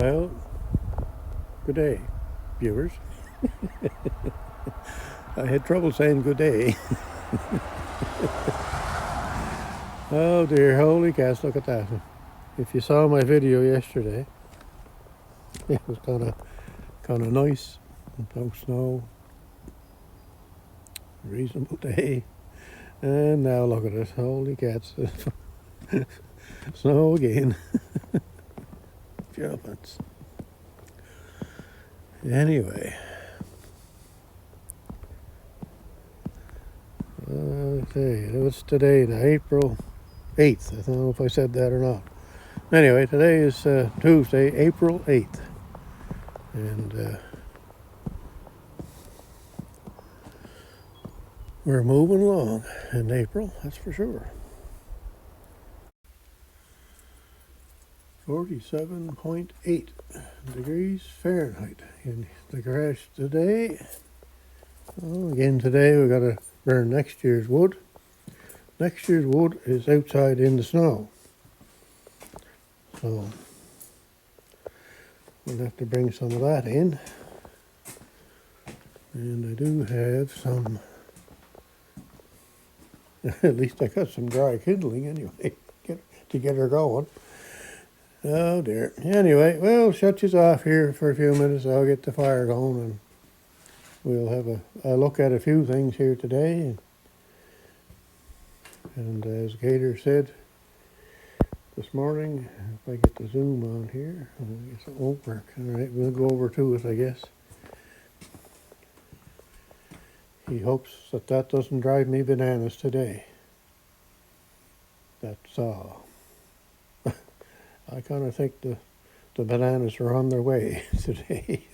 Well, good day, viewers. I had trouble saying good day. Oh dear, holy cats, look at that. If you saw my video yesterday, it was kind of nice. No snow, reasonable day. And now look at it, holy cats. Snow again. Jumpins'. Anyway. Okay, what's today now? April 8th. I don't know if I said that or not. Anyway, today is Tuesday, April 8th. And we're moving along in April, that's for sure. 47.8 degrees Fahrenheit in the garage today. Well, again today we got to burn next year's wood. Next year's wood is outside in the snow. So we'll have to bring some of that in. And I do have some, at least I got some dry kindling anyway, to get her going. Oh dear. Anyway, we'll shut you off here for a few minutes. I'll get the fire going and we'll have a look at a few things here today. And as Gator said this morning, if I get the zoom on here, I guess it won't work. All right, we'll go over to it, I guess. He hopes that doesn't drive me bananas today. That's all. I kind of think the bananas are on their way today.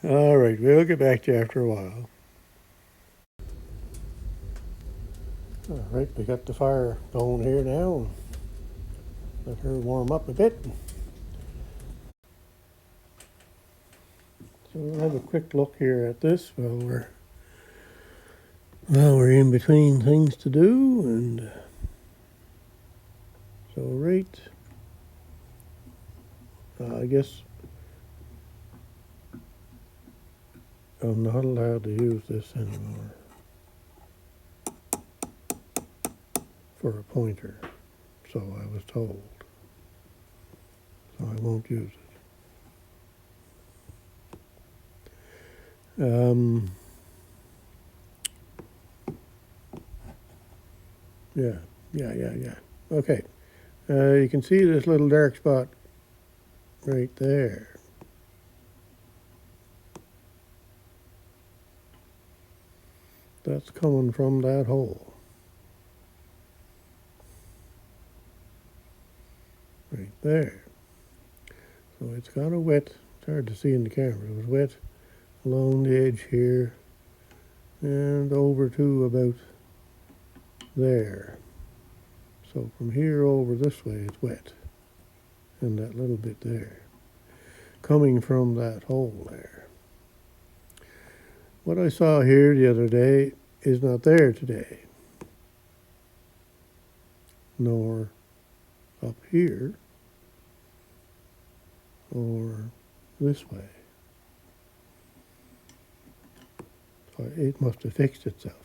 All right, we'll get back to you after a while. All right, we got the fire going here now. Let her warm up a bit. So we'll have a quick look here at this while we're in between things to do. And so right, I guess I'm not allowed to use this anymore for a pointer, so I was told. So I won't use it. Yeah. Okay. You can see this little dark spot right there. That's coming from that hole. Right there. So it's kind of wet. It's hard to see in the camera. It was wet along the edge here and over to about there. So from here over this way it's wet. And that little bit there. Coming from that hole there. What I saw here the other day is not there today. Nor up here. Or this way. So it must have fixed itself.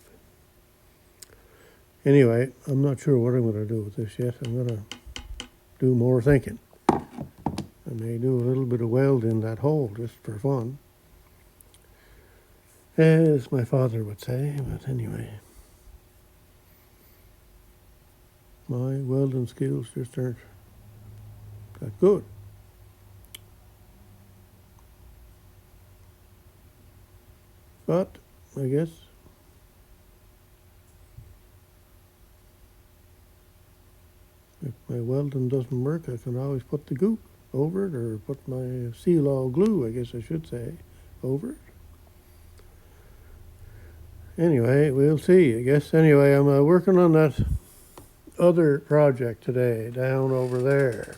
Anyway, I'm not sure what I'm going to do with this yet. I'm going to do more thinking. I may do a little bit of welding in that hole just for fun. As my father would say, but anyway. My welding skills just aren't that good. But, I guess, if my welding doesn't work, I can always put the goop over it, or put my seal-all glue, I guess I should say, over it. Anyway, we'll see, I guess. Anyway, I'm working on that other project today, down over there.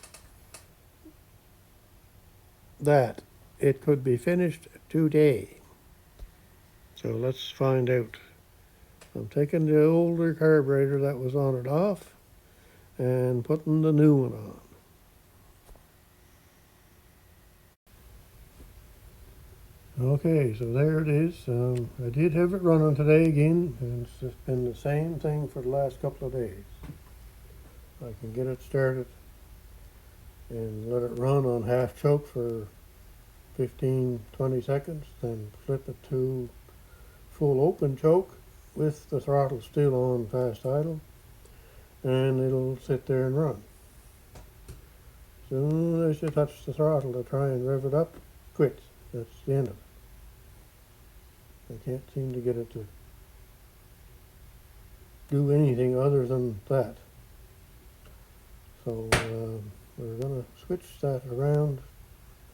That it could be finished today. So let's find out. I'm taking the older carburetor that was on it off and putting the new one on. Okay, so there it is. I did have it running today again, and it's just been the same thing for the last couple of days. I can get it started and let it run on half choke for 15-20 seconds, then flip it to full open choke with the throttle still on fast idle, and it'll sit there and run. As soon as you touch the throttle to try and rev it up, quits. That's the end of it. I can't seem to get it to do anything other than that. So we're going to switch that around.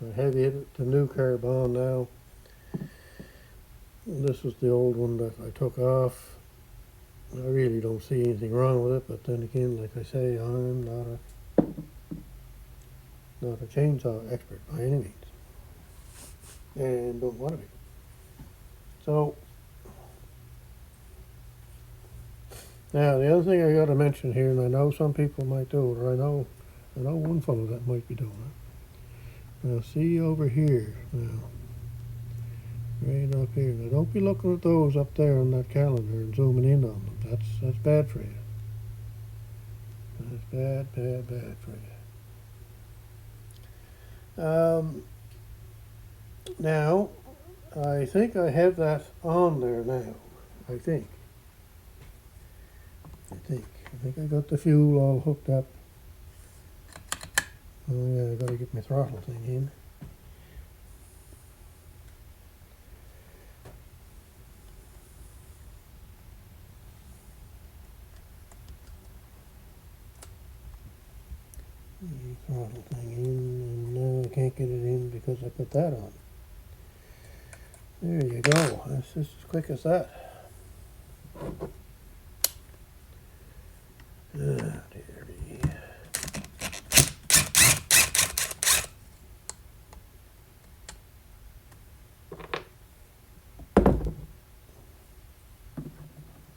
I have it the new carb on now. This was the old one that I took off. I really don't see anything wrong with it, but then again, like I say, I'm not a chainsaw expert by any means, and don't want to be. So now the other thing I got to mention here, and I know some people might do it, or I know one fellow that might be doing it. Now see over here, now right up here. Now don't be looking at those up there on that calendar and zooming in on them. That's bad for you. That's bad for you. Now I think I have that on there now. I think I got the fuel all hooked up. Oh yeah, I gotta get my throttle thing in. Throttle thing in, and now I can't get it in because I put that on. There you go. That's just as quick as that. Dear me.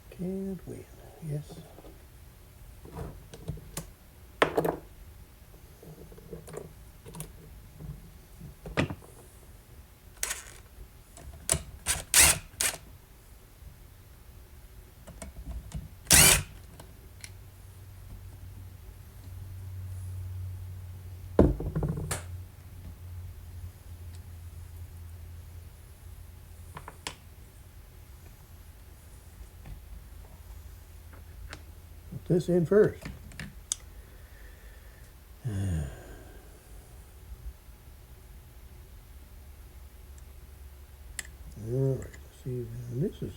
Can't win. Yes. Put this in first. Alright, see, and this is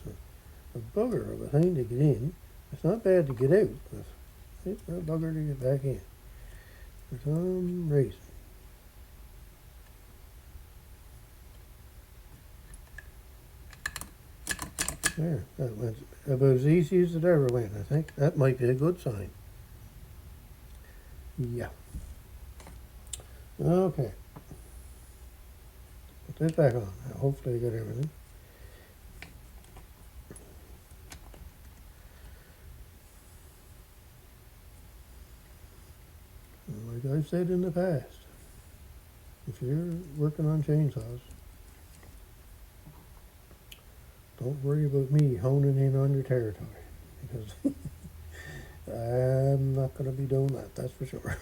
a bugger of a thing to get in. It's not bad to get out, but it's a bugger to get back in for some reason. There, that went about as easy as it ever went, I think. That might be a good sign. Yeah. Okay. Put this back on. Hopefully I got everything. Like I've said in the past, if you're working on chainsaws, don't worry about me honing in on your territory, because I'm not going to be doing that, that's for sure.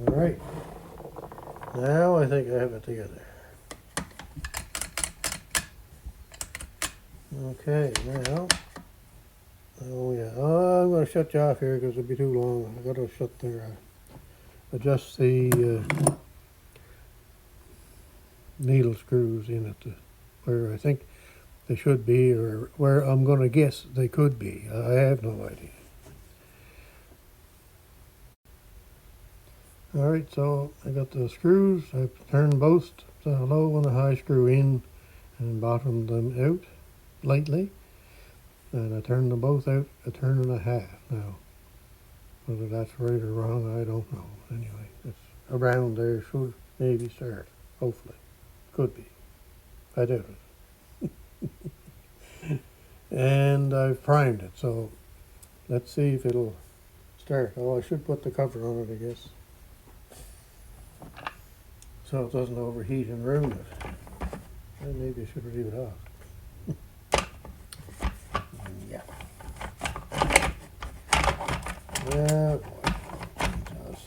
All right, now I think I have it together. Okay, now, oh yeah, I'm going to shut you off here because it'll be too long. I got to shut there, adjust the needle screws in at where I think they should be, or where I'm going to guess they could be. I have no idea. Alright, so I got the screws. I turned both the low and the high screw in and bottomed them out lightly. And I turned them both out a turn and a half. Now, whether that's right or wrong, I don't know. Anyway, it's around there, should maybe start. Hopefully. Could be. I doubt it. And I've primed it, so let's see if it'll start. Oh, I should put the cover on it, I guess, so it doesn't overheat and ruin it. And maybe I should leave it off. Yeah. Yeah, boy. It does.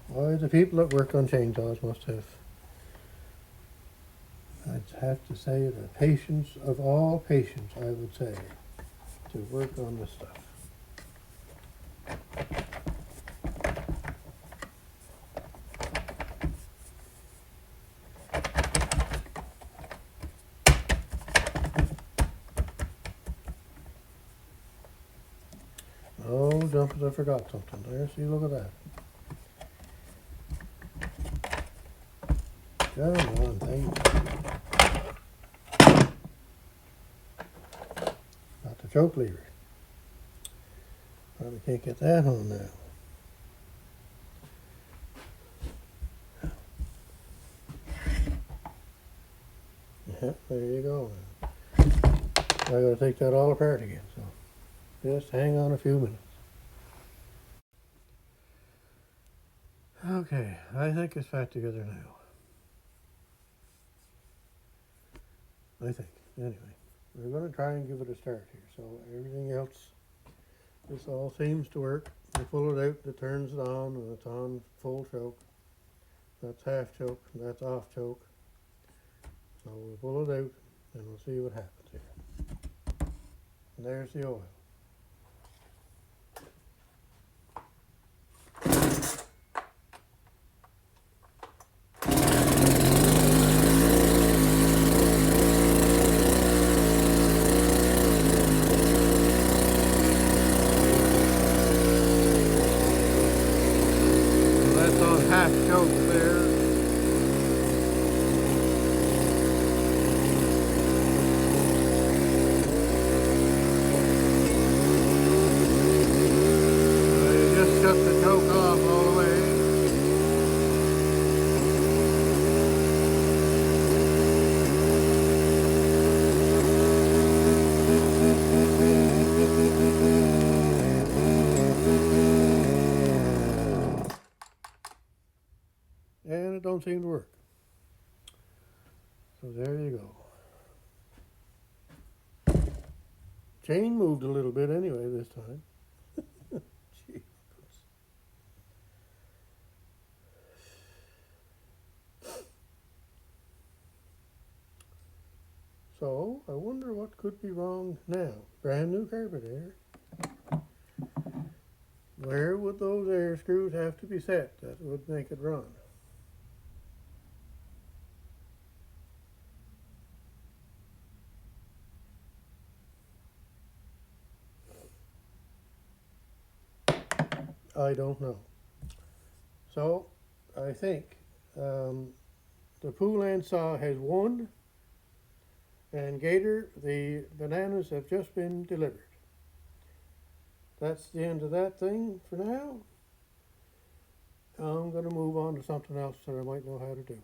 Why, the people that work on chainsaws must have, I'd have to say, the patience of all patience, I would say, to work on this stuff. Oh, jumpers, I forgot something there. See, look at that. Come on, thing. Got the choke lever. Probably can't get that on now. Yeah, there you go. I gotta take that all apart again, so just hang on a few minutes. Okay, I think it's back together now. I think. Anyway, we're going to try and give it a start here. So everything else, this all seems to work. You pull it out, it turns it on, and it's on full choke. That's half choke, that's off choke. So we'll pull it out, and we'll see what happens here. And there's the oil. That's on half choke there. You just shut the choke off all the way. And it don't seem to work. So there you go. Chain moved a little bit anyway this time. Jeez. So I wonder what could be wrong now. Brand new carpet air. Where would those air screws have to be set that would make it run? I don't know. So I think the Poulan saw has won, and Gator, the bananas have just been delivered. That's the end of that thing for now. I'm going to move on to something else that I might know how to do.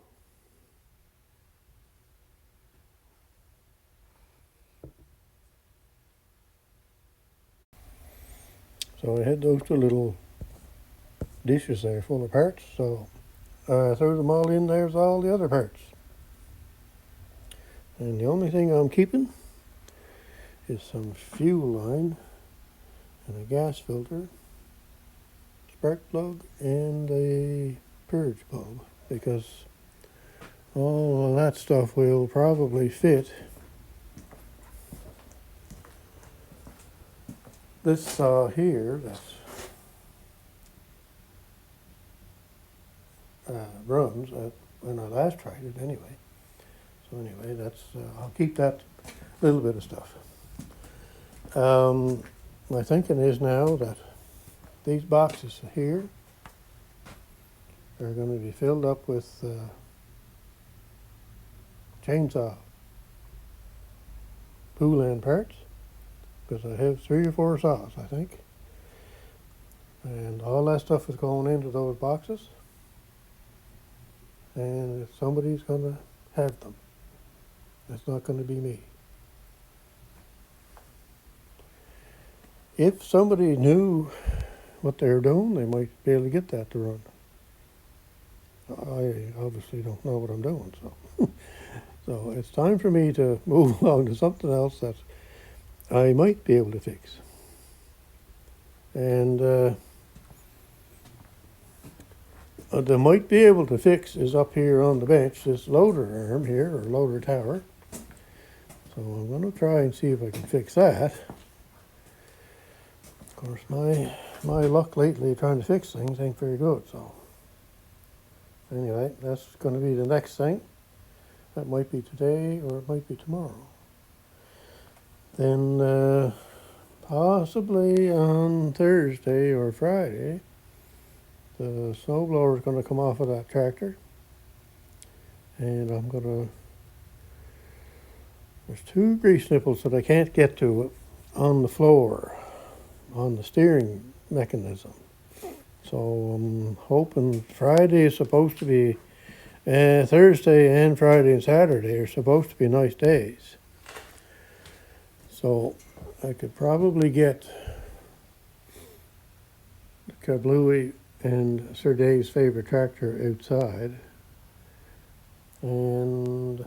So I had those two little dishes there full of parts, so I threw them all in there with all the other parts. And the only thing I'm keeping is some fuel line and a gas filter, spark plug, and a purge bulb, because all of that stuff will probably fit this saw here that's runs when I last tried it anyway. So anyway, that's I'll keep that little bit of stuff. My thinking is now that these boxes here are going to be filled up with chainsaw Poulan parts, because I have 3 or 4 saws, I think. And all that stuff is going into those boxes. And somebody's going to have them. It's not going to be me. If somebody knew what they were doing, they might be able to get that to run. I obviously don't know what I'm doing, so. So it's time for me to move along to something else that I might be able to fix. And the might be able to fix is up here on the bench, this loader arm here, or loader tower. So I'm going to try and see if I can fix that. Of course, my luck lately trying to fix things ain't very good, so. Anyway, that's going to be the next thing. That might be today or it might be tomorrow. Then possibly on Thursday or Friday, the snowblower is going to come off of that tractor. And I'm going to, there's 2 grease nipples that I can't get to on the floor, on the steering mechanism. So I'm hoping Friday is supposed to be, Thursday and Friday and Saturday are supposed to be nice days. So I could probably get Kablooey and Sir Dave's favorite tractor outside, and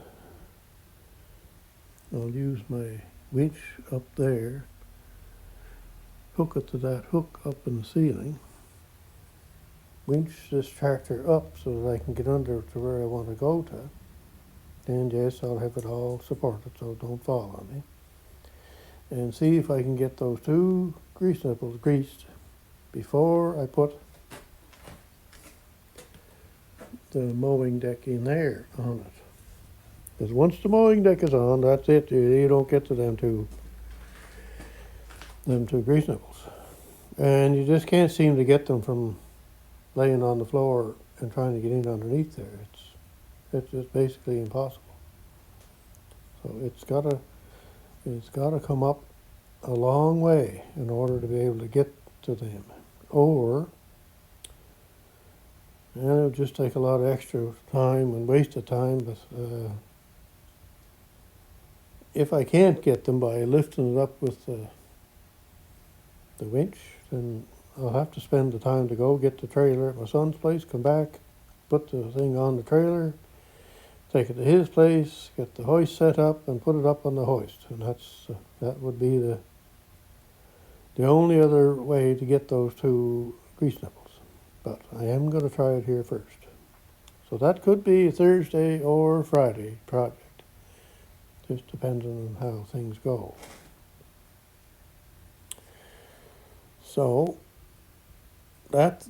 I'll use my winch up there, hook it to that hook up in the ceiling, winch this tractor up so that I can get under to where I want to go to. And yes, I'll have it all supported so don't fall on me. And see if I can get those 2 grease nipples greased before I put the mowing deck in there on it. Because once the mowing deck is on, that's it. You don't get to them two grease nipples. And you just can't seem to get them from laying on the floor and trying to get in underneath there. It's just basically impossible. So it's gotta come up a long way in order to be able to get to them. Or, and it'll just take a lot of extra time and waste of time, but if I can't get them by lifting it up with the winch, then I'll have to spend the time to go get the trailer at my son's place, come back, put the thing on the trailer, take it to his place, get the hoist set up, and put it up on the hoist. And that would be the only other way to get those 2 grease nipples. But I am going to try it here first. So that could be a Thursday or Friday project. Just depending on how things go. So that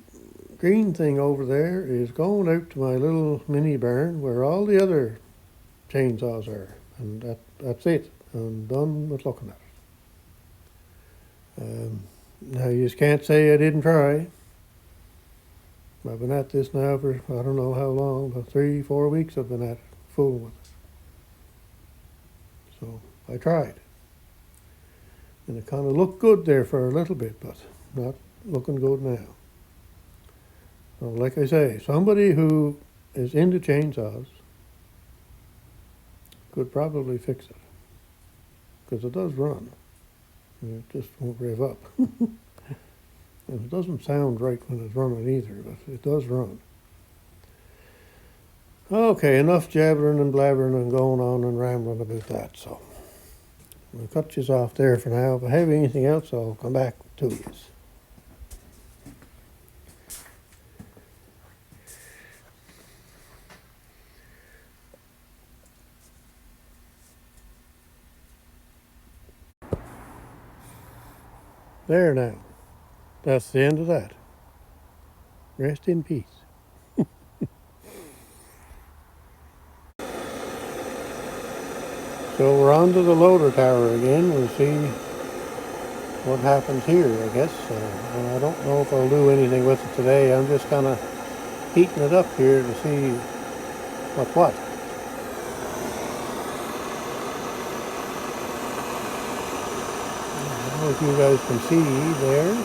green thing over there is going out to my little mini barn where all the other chainsaws are. And that's it. I'm done with looking at it. Now you just can't say I didn't try. I've been at this now for I don't know how long, but 3-4 weeks I've been at it, fooling with it. So I tried. And it kind of looked good there for a little bit, but not looking good now. So like I say, somebody who is into chainsaws could probably fix it. Because it does run. It just won't rev up. And it doesn't sound right when it's running either, but it does run. Okay, enough jabbering and blabbering and going on and rambling about that, so we'll cut you off there for now. If I have anything else, I'll come back to you. There now. That's the end of that. Rest in peace. So we're on to the loader tower again. We'll see what happens here, I guess. And I don't know if I'll do anything with it today. I'm just kind of heating it up here to see what's what. I don't know if you guys can see there.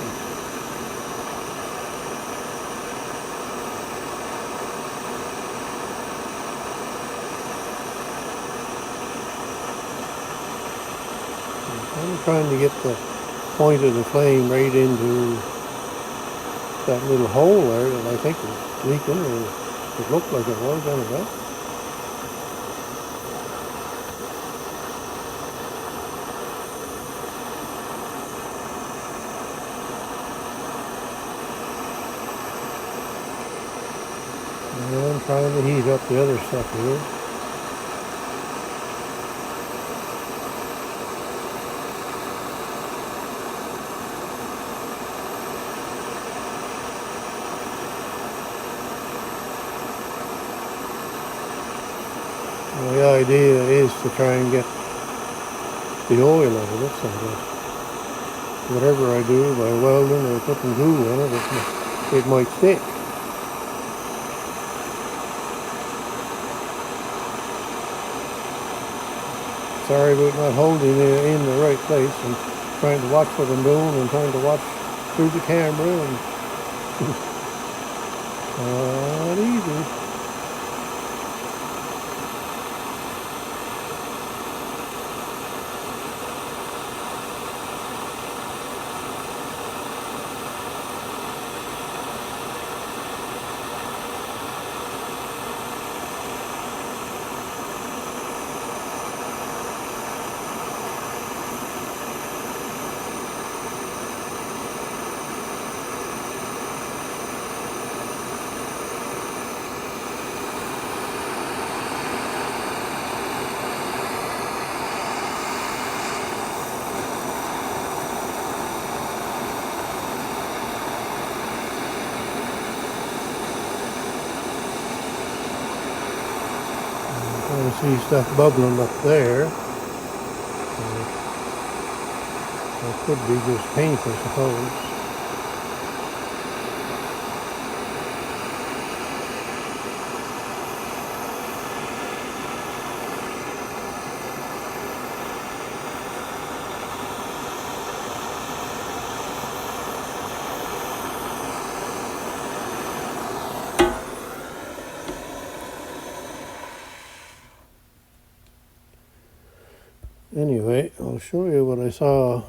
I'm trying to get the point of the flame right into that little hole there that I think is leaking, or it looked like it was anyway. And I'm trying to heat up the other stuff here. Well, the idea is to try and get the oil out of it, so that whatever I do by welding or putting glue on it, it might stick. Sorry about not holding it in the right place and trying to watch what I'm doing and trying to watch through the camera and not easy. I see stuff bubbling up there. It could be just paint, I suppose. Anyway, I'll show you what I saw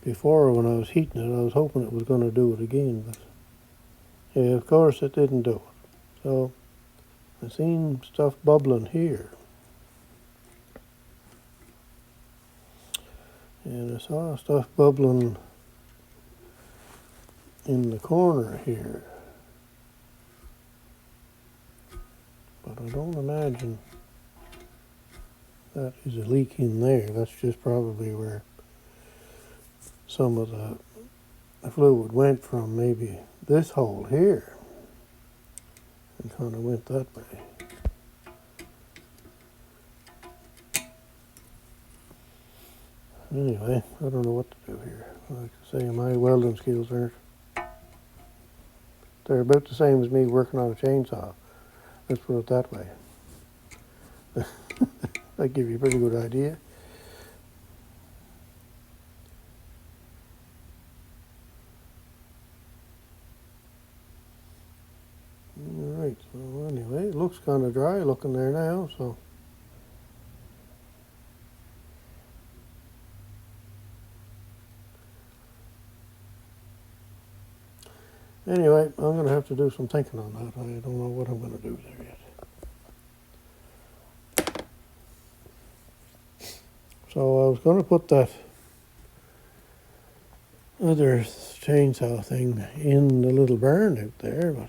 before when I was heating it. I was hoping it was going to do it again, but yeah, of course it didn't do it. So I seen stuff bubbling here. And I saw stuff bubbling in the corner here. But I don't imagine that is a leak in there. That's just probably where some of the fluid went from, maybe this hole here, and kind of went that way. Anyway, I don't know what to do here. Like I say, my welding skills aren't, they're about the same as me working on a chainsaw. Let's put it that way. That give you a pretty good idea. Alright, so anyway, it looks kind of dry looking there now, so. Anyway, I'm going to have to do some thinking on that. I don't know what I'm going to do there yet. So I was going to put that other chainsaw thing in the little barn out there, but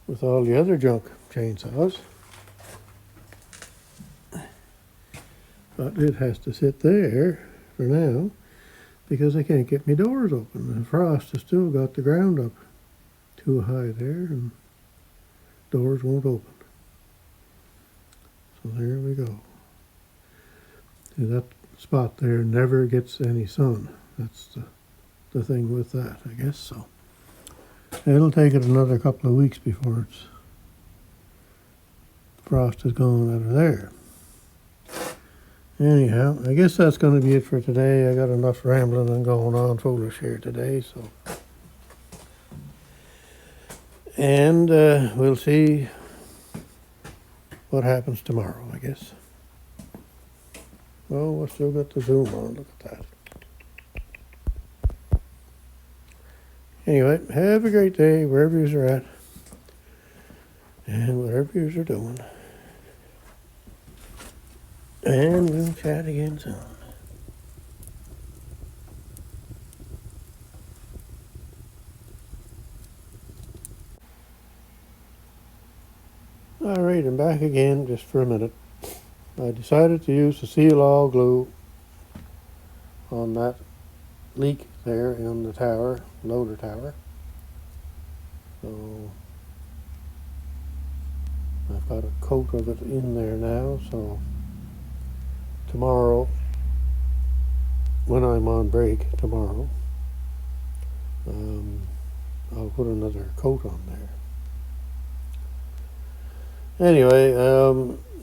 with all the other junk chainsaws, but it has to sit there for now because I can't get my doors open. The frost has still got the ground up too high there and doors won't open. So there we go. See, that spot there never gets any sun. That's the thing with that, I guess. So it'll take it another couple of weeks before it's frost is gone out of there. Anyhow, I guess that's going to be it for today. I got enough rambling and going on foolish here today, so. And we'll see what happens tomorrow, I guess. Oh, we've still got the zoom on. Look at that. Anyway, have a great day wherever you're at and whatever you're doing. And we'll chat again soon. All right, I'm back again just for a minute. I decided to use the seal all glue on that leak there in the tower, loader tower. So I've got a coat of it in there now, so tomorrow, when I'm on break tomorrow, I'll put another coat on there. Anyway,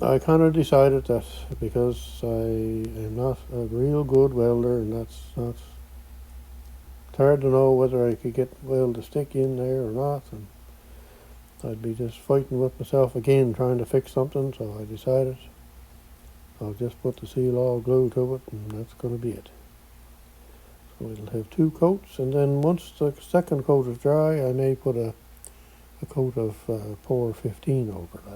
I kind of decided that because I am not a real good welder, and it's hard to know whether I could get weld to stick in there or not, and I'd be just fighting with myself again trying to fix something, so I decided I'll just put the seal all glue to it, and that's going to be it. So it'll have 2 coats, and then once the second coat is dry, I may put a coat of Pour 15 over it.